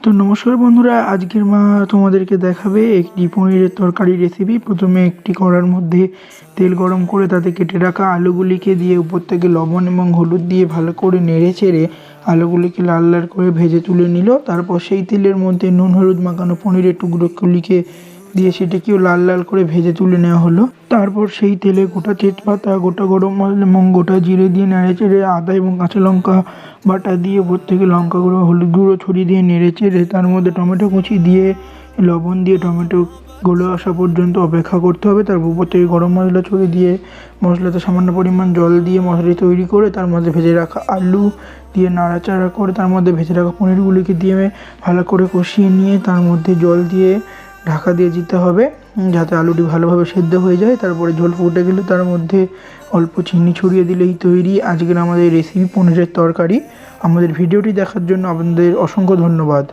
তো নমস্কার বন্ধুরা, আজকের মা তোমাদেরকে দেখাবে একটি পনিরের তরকারি রেসিপি। প্রথমে একটি কড়ার মধ্যে তেল গরম করে তাতে কেটে রাখা আলুগুলিকে দিয়ে উপর থেকে লবণ এবং হলুদ দিয়ে ভালো করে নেড়ে চেড়ে আলুগুলিকে লাল লাল করে ভেজে তুলে নিল। তারপর সেই তেলের মধ্যে নুন হলুদ মাখানো পনিরের টুকরোগুলিকে দিয়ে সেটাকেও লাল লাল করে ভেজে তুলে নেওয়া হলো। তারপর সেই তেলে গোটা তেজপাতা, গোটা গরম মশলা এবং গোটা জিরে দিয়ে নেড়ে চেড়ে আদা এবং কাঁচা লঙ্কা বাটা দিয়ে উপর থেকে লঙ্কা গুঁড়ো হলুদ গুঁড়ো ছড়িয়ে দিয়ে নেড়ে চেড়ে তার মধ্যে টমেটো কুচি দিয়ে লবণ দিয়ে টমেটো গলে আসা পর্যন্ত অপেক্ষা করতে হবে। তারপর উপর থেকে গরম মশলা ছড়িয়ে দিয়ে মশলাতে সামান্য পরিমাণ জল দিয়ে মশলাটি তৈরি করে তার মধ্যে ভেজে রাখা আলু দিয়ে নাড়াচাড়া করে তার মধ্যে ভেজে রাখা পনিরগুলিকে দিয়ে ভালো করে কষিয়ে নিয়ে তার মধ্যে জল দিয়ে ঢাকা দিয়ে দিতে হবে যাতে আলুটি ভালোভাবে সেদ্ধ হয়ে যায়। তারপরে ঝোল ফুটে গেলে তার মধ্যে অল্প চিনি ছড়িয়ে দিলেই তৈরি আজকের আমাদের রেসিপি পনিরের তরকারি। আমাদের ভিডিওটি দেখার জন্য আপনাদের অসংখ্য ধন্যবাদ।